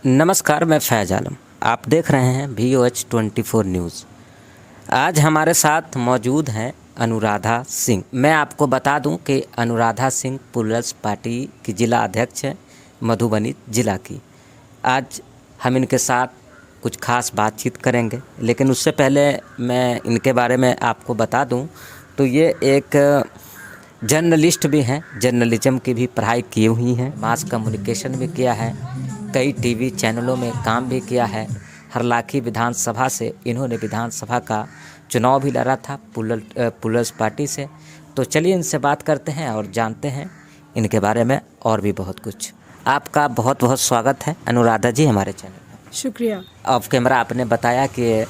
नमस्कार, मैं फैज़ आलम। आप देख रहे हैं VOH24 न्यूज़। आज हमारे साथ मौजूद हैं अनुराधा सिंह। मैं आपको बता दूं कि अनुराधा सिंह प्लूरल्स पार्टी की जिला अध्यक्ष है मधुबनी जिला की। आज हम इनके साथ कुछ खास बातचीत करेंगे, लेकिन उससे पहले मैं इनके बारे में आपको बता दूं तो ये एक जर्नलिस्ट भी हैं, जर्नलिज्म की भी पढ़ाई की हुई हैं, मास कम्युनिकेशन भी किया है, कई टीवी चैनलों में काम भी किया है। हरलाखी विधानसभा से इन्होंने विधानसभा का चुनाव भी लड़ा था प्लूरल्स पार्टी से। तो चलिए इनसे बात करते हैं और जानते हैं इनके बारे में और भी बहुत कुछ। आपका बहुत बहुत स्वागत है अनुराधा जी हमारे चैनल पर। शुक्रिया। ऑफ कैमरा आपने बताया कि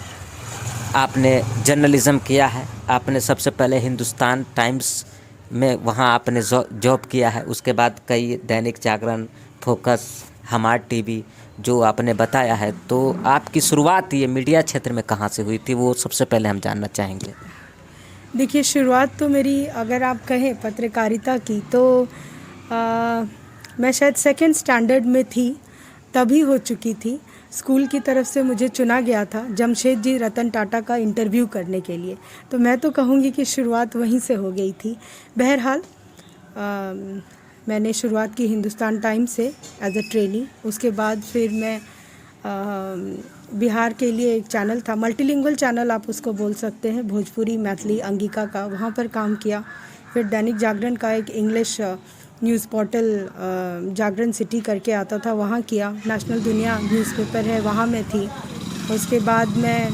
आपने जर्नलिज़्म किया है। आपने सबसे पहले हिंदुस्तान टाइम्स में वहाँ आपने जॉब किया है, उसके बाद कई दैनिक जागरण, फोकस, हमार टीवी जो आपने बताया है। तो आपकी शुरुआत ये मीडिया क्षेत्र में कहाँ से हुई थी, वो सबसे पहले हम जानना चाहेंगे। देखिए, शुरुआत तो मेरी अगर आप कहें पत्रकारिता की तो मैं शायद सेकंड स्टैंडर्ड में थी तभी हो चुकी थी। स्कूल की तरफ से मुझे चुना गया था जमशेदजी रतन टाटा का इंटरव्यू करने के लिए, तो मैं तो कहूँगी कि शुरुआत वहीं से हो गई थी। बहरहाल मैंने शुरुआत की हिंदुस्तान टाइम्स से एज अ ट्रेनी। उसके बाद फिर मैं बिहार के लिए एक चैनल था, मल्टीलिंगुअल चैनल आप उसको बोल सकते हैं, भोजपुरी, मैथिली, अंगिका का, वहाँ पर काम किया। फिर दैनिक जागरण का एक इंग्लिश न्यूज़ पोर्टल जागरण सिटी करके आता था, वहाँ किया। नेशनल दुनिया न्यूज़पेपर है, वहाँ मैं थी। उसके बाद मैं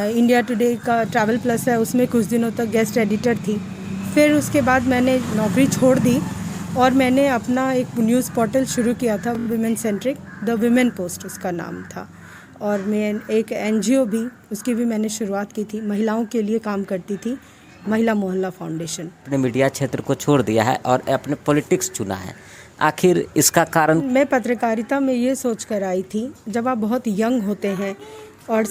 इंडिया टुडे का ट्रैवल प्लस है, उसमें कुछ दिनों तक गेस्ट एडिटर थी। फिर उसके बाद मैंने नौकरी छोड़ दी और मैंने अपना एक न्यूज़ पोर्टल शुरू किया था, women centric, the women post उसका नाम था। और मैं एक NGO भी, उसकी भी मैंने शुरुआत की थी, महिलाओं के लिए काम करती थी, महिला मोहल्ला फाउंडेशन। अपने मीडिया क्षेत्र को छोड़ दिया है और अपने पॉलिटिक्स चुना है, आखिर इसका कारण? मैं पत्रकारिता में ये सोच कर आई थी, जब आप बहुत यंग होते हैं और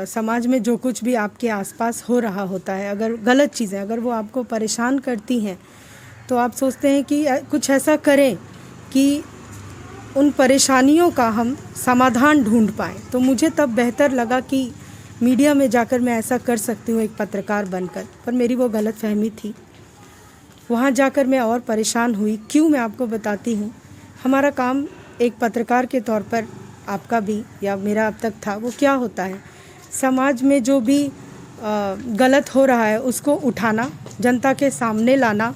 समाज में जो कुछ भी आपके आसपास हो रहा होता है, अगर गलत चीज़ें अगर वो आपको परेशान करती हैं, तो आप सोचते हैं कि कुछ ऐसा करें कि उन परेशानियों का हम समाधान ढूंढ पाएँ। तो मुझे तब बेहतर लगा कि मीडिया में जाकर मैं ऐसा कर सकती हूँ एक पत्रकार बनकर, पर मेरी वो गलत फहमी थी। वहाँ जाकर मैं और परेशान हुई। क्यों, मैं आपको बताती हूँ। हमारा काम एक पत्रकार के तौर पर, आपका भी या मेरा अब तक था, वो क्या होता है, समाज में जो भी गलत हो रहा है उसको उठाना, जनता के सामने लाना,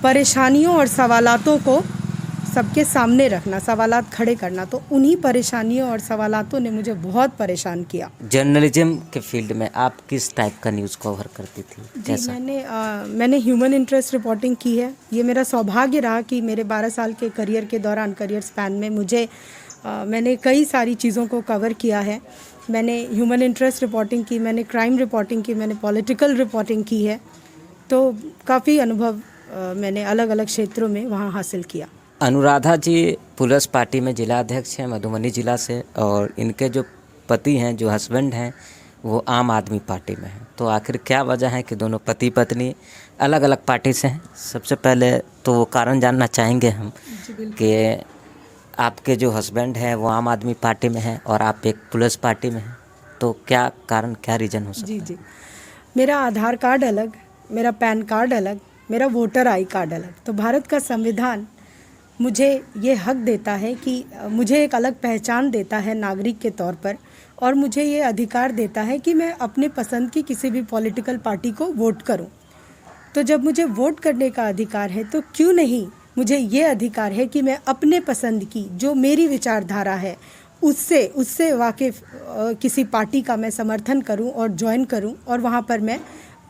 परेशानियों और सवालातों को सबके सामने रखना, सवालात खड़े करना। तो उन्हीं परेशानियों और सवालातों ने मुझे बहुत परेशान किया। जर्नलिज्म के फील्ड में आप किस टाइप का न्यूज़ कवर करती थी? जी, मैंने ह्यूमन इंटरेस्ट रिपोर्टिंग की है। ये मेरा सौभाग्य रहा कि मेरे 12 साल के करियर के दौरान, करियर स्पैन में मैंने कई सारी चीज़ों को कवर किया है। मैंने ह्यूमन इंटरेस्ट रिपोर्टिंग की, मैंने क्राइम रिपोर्टिंग की, मैंने पॉलिटिकल रिपोर्टिंग की है। तो काफ़ी अनुभव मैंने अलग अलग क्षेत्रों में वहाँ हासिल किया। अनुराधा जी प्लूरल्स पार्टी में जिला अध्यक्ष हैं मधुबनी जिला से, और इनके जो पति हैं, जो हस्बैंड हैं, वो आम आदमी पार्टी में हैं। तो आखिर क्या वजह है कि दोनों पति पत्नी अलग अलग पार्टी से हैं? सबसे पहले तो वो कारण जानना चाहेंगे हम कि आपके जो हस्बैंड हैं वो आम आदमी पार्टी में हैं और आप एक प्लूरल्स पार्टी में हैं, तो क्या कारण, क्या रीज़न हो सकता है? जी, मेरा आधार कार्ड अलग, मेरा पैन कार्ड अलग, मेरा वोटर आई कार्ड अलग। तो भारत का संविधान मुझे ये हक देता है कि मुझे एक अलग पहचान देता है नागरिक के तौर पर, और मुझे ये अधिकार देता है कि मैं अपने पसंद की किसी भी पॉलिटिकल पार्टी को वोट करूं। तो जब मुझे वोट करने का अधिकार है, तो क्यों नहीं मुझे ये अधिकार है कि मैं अपने पसंद की, जो मेरी विचारधारा है, उससे वाकिफ़ किसी पार्टी का मैं समर्थन करूं और ज्वाइन करूं, और वहां पर मैं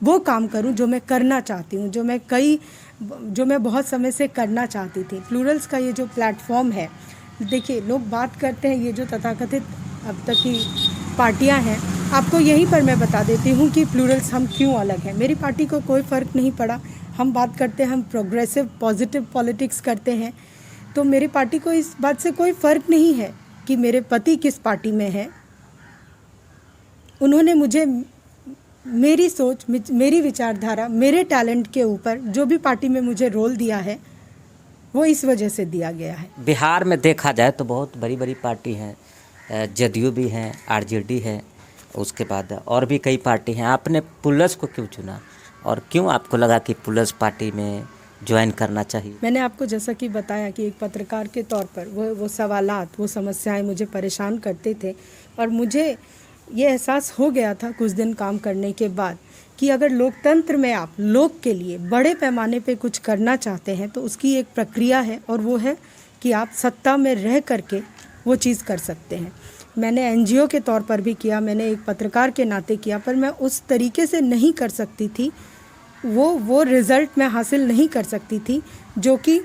वो काम करूं जो मैं करना चाहती हूं, जो मैं बहुत समय से करना चाहती थी। प्लूरल्स का ये जो प्लेटफॉर्म है, देखिए, लोग बात करते हैं, ये जो तथाकथित अब तक की पार्टियां हैं, आपको यहीं पर मैं बता देती हूँ कि प्लूरल्स हम क्यों अलग हैं। मेरी पार्टी को कोई फ़र्क नहीं पड़ा। हम बात करते हैं, हम प्रोग्रेसिव पॉजिटिव पॉलिटिक्स करते हैं, तो मेरी पार्टी को इस बात से कोई फ़र्क नहीं है कि मेरे पति किस पार्टी में हैं। उन्होंने मुझे मेरी सोच, मेरी विचारधारा, मेरे टैलेंट के ऊपर जो भी पार्टी में मुझे रोल दिया है, वो इस वजह से दिया गया है। बिहार में देखा जाए तो बहुत बड़ी बड़ी पार्टी हैं, जदयू भी हैं, आरजेडी है, उसके बाद और भी कई पार्टी हैं। आपने पुलस को क्यों चुना और क्यों आपको लगा कि पुलस पार्टी में ज्वाइन करना चाहिए? मैंने आपको जैसा कि बताया कि एक पत्रकार के तौर पर वो सवालात, वो समस्याएं मुझे परेशान करते थे और मुझे ये एहसास हो गया था कुछ दिन काम करने के बाद कि अगर लोकतंत्र में आप लोग के लिए बड़े पैमाने पे कुछ करना चाहते हैं तो उसकी एक प्रक्रिया है और वो है कि आप सत्ता में रह करके वो चीज़ कर सकते हैं। मैंने एनजीओ के तौर पर भी किया, मैंने एक पत्रकार के नाते किया, पर मैं उस तरीके से नहीं कर सकती थी, वो रिज़ल्ट मैं हासिल नहीं कर सकती थी जो कि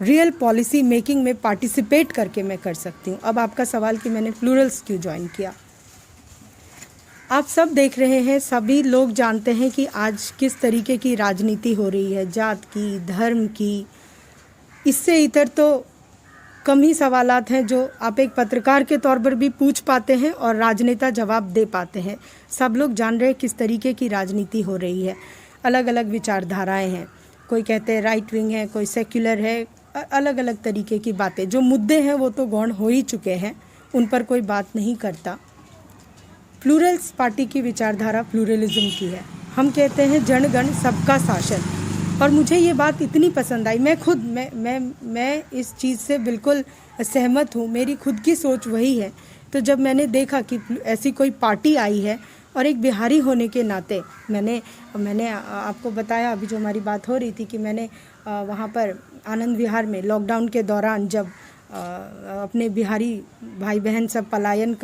रियल पॉलिसी मेकिंग में पार्टिसिपेट करके मैं कर सकती हूँ। अब आपका सवाल कि मैंने प्लूरल्स क्यों ज्वाइन किया, आप सब देख रहे हैं, सभी लोग जानते हैं कि आज किस तरीके की राजनीति हो रही है, जात की, धर्म की। इससे इतर तो कम ही सवालात हैं जो आप एक पत्रकार के तौर पर भी पूछ पाते हैं और राजनेता जवाब दे पाते हैं। सब लोग जान रहे हैं किस तरीके की राजनीति हो रही है। अलग अलग विचारधाराएं हैं, कोई कहते हैं राइट विंग है, कोई सेक्युलर है, अलग अलग तरीके की बातें। जो मुद्दे हैं वो तो गौण हो ही चुके हैं, उन पर कोई बात नहीं करता। प्लूरल्स पार्टी की विचारधारा प्लूरलिज्म की है। हम कहते हैं जनगण सबका शासन, और मुझे ये बात इतनी पसंद आई। मैं खुद मैं इस चीज़ से बिल्कुल सहमत हूँ, मेरी खुद की सोच वही है। तो जब मैंने देखा कि ऐसी कोई पार्टी आई है और एक बिहारी होने के नाते मैंने आपको बताया अभी जो हमारी बात हो रही थी कि मैंने वहाँ पर आनंद विहार में लॉकडाउन के दौरान जब अपने बिहारी भाई बहन सब पलायन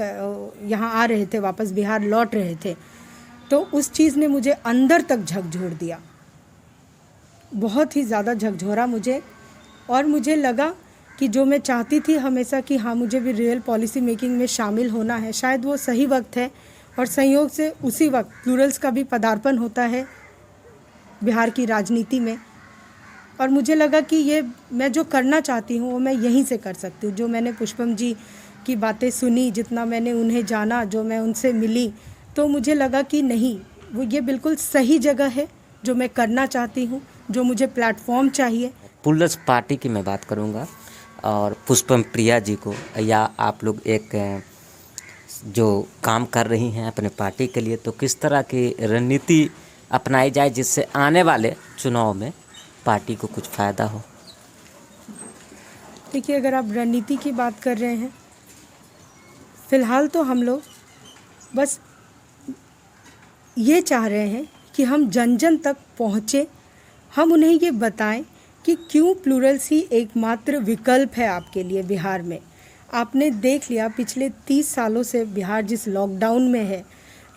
यहाँ आ रहे थे, वापस बिहार लौट रहे थे, तो उस चीज़ ने मुझे अंदर तक झकझोर दिया, बहुत ही ज़्यादा झकझोरा मुझे। और मुझे लगा कि जो मैं चाहती थी हमेशा कि हाँ मुझे भी रियल पॉलिसी मेकिंग में शामिल होना है, शायद वो सही वक्त है। और संयोग से उसी वक्त प्लूरल्स का भी पदार्पण होता है बिहार की राजनीति में, और मुझे लगा कि ये मैं जो करना चाहती हूँ वो मैं यहीं से कर सकती हूँ। जो मैंने पुष्पम जी की बातें सुनी, जितना मैंने उन्हें जाना, जो मैं उनसे मिली, तो मुझे लगा कि नहीं, वो ये बिल्कुल सही जगह है जो मैं करना चाहती हूँ, जो मुझे प्लेटफॉर्म चाहिए। पुलस पार्टी की मैं बात करूँगा और पुष्पम प्रिया जी को, या आप लोग एक जो काम कर रही हैं अपने पार्टी के लिए, तो किस तरह की रणनीति अपनाई जाए जिससे आने वाले चुनाव में पार्टी को कुछ फ़ायदा हो? देखिए, अगर आप रणनीति की बात कर रहे हैं, फ़िलहाल तो हम लोग बस ये चाह रहे हैं कि हम जन जन तक पहुँचे, हम उन्हें ये बताएं कि क्यों प्लूरल्स ही एकमात्र विकल्प है आपके लिए बिहार में। आपने देख लिया पिछले 30 सालों से बिहार जिस लॉकडाउन में है,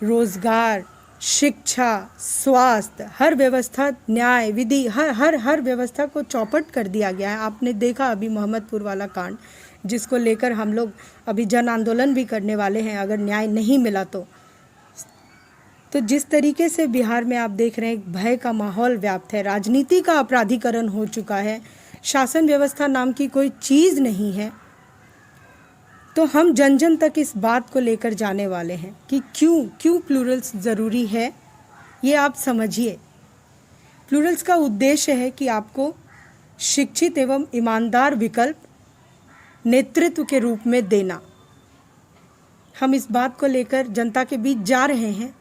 रोज़गार, शिक्षा, स्वास्थ्य, हर व्यवस्था, न्याय, विधि, हर व्यवस्था को चौपट कर दिया गया है। आपने देखा अभी मोहम्मदपुर वाला कांड, जिसको लेकर हम लोग अभी जन आंदोलन भी करने वाले हैं अगर न्याय नहीं मिला तो जिस तरीके से बिहार में आप देख रहे हैं एक भय का माहौल व्याप्त है, राजनीति का अपराधीकरण हो चुका है, शासन व्यवस्था नाम की कोई चीज़ नहीं है। तो हम जन जन तक इस बात को लेकर जाने वाले हैं कि क्यों प्लूरल्स ज़रूरी है, ये आप समझिए। प्लूरल्स का उद्देश्य है कि आपको शिक्षित एवं ईमानदार विकल्प नेतृत्व के रूप में देना। हम इस बात को लेकर जनता के बीच जा रहे हैं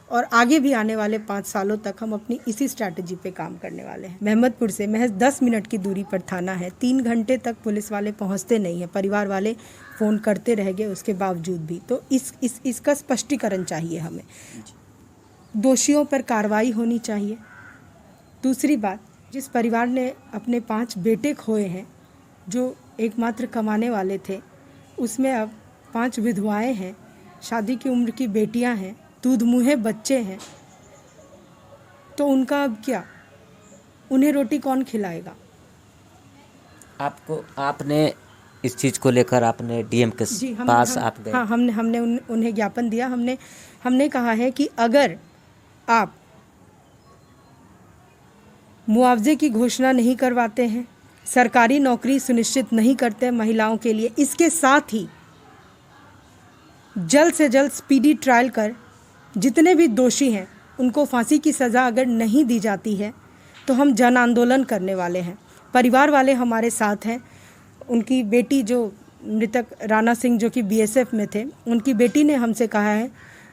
और आगे भी आने वाले 5 सालों तक हम अपनी इसी स्ट्रैटेजी पे काम करने वाले हैं। महमदपुर से महज 10 मिनट की दूरी पर थाना है, 3 घंटे तक पुलिस वाले पहुंचते नहीं हैं, परिवार वाले फ़ोन करते रह गए उसके बावजूद भी। तो इसका स्पष्टीकरण चाहिए हमें, दोषियों पर कार्रवाई होनी चाहिए। दूसरी बात, जिस परिवार ने अपने 5 बेटे खोए हैं, जो एकमात्र कमाने वाले थे, उसमें अब 5 विधवाएँ हैं, शादी की उम्र की बेटियाँ हैं, दूध मुँहे बच्चे हैं, तो उनका अब क्या, उन्हें रोटी कौन खिलाएगा? आपने इस चीज़ को लेकर आपने डीएम के पास आप गए? हाँ, हमने उन्हें ज्ञापन दिया। हमने कहा है कि अगर आप मुआवजे की घोषणा नहीं करवाते हैं, सरकारी नौकरी सुनिश्चित नहीं करते महिलाओं के लिए, इसके साथ ही जल्द से जल्द स्पीडी ट्रायल कर जितने भी दोषी हैं उनको फांसी की सज़ा अगर नहीं दी जाती है तो हम जन आंदोलन करने वाले हैं। परिवार वाले हमारे साथ हैं। उनकी बेटी जो मृतक राणा सिंह जो कि बीएसएफ में थे, उनकी बेटी ने हमसे कहा है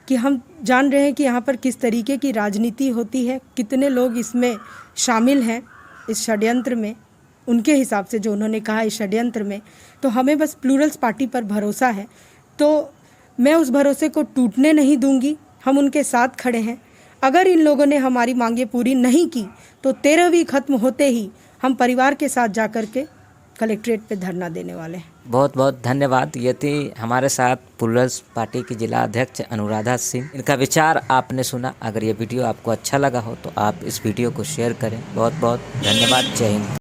कि हम जान रहे हैं कि यहाँ पर किस तरीके की राजनीति होती है, कितने लोग इसमें शामिल हैं इस षड्यंत्र में। उनके हिसाब से जो उन्होंने कहा इस षड्यंत्र में, तो हमें बस प्लूरल्स पार्टी पर भरोसा है, तो मैं उस भरोसे को टूटने नहीं दूंगी। हम उनके साथ खड़े हैं। अगर इन लोगों ने हमारी मांगें पूरी नहीं की तो 13वीं खत्म होते ही हम परिवार के साथ जाकर के कलेक्ट्रेट पे धरना देने वाले हैं। बहुत बहुत धन्यवाद। ये थी हमारे साथ प्लूरल्स पार्टी की जिला अध्यक्ष अनुराधा सिंह। इनका विचार आपने सुना। अगर ये वीडियो आपको अच्छा लगा हो तो आप इस वीडियो को शेयर करें। बहुत बहुत धन्यवाद। जय हिंद।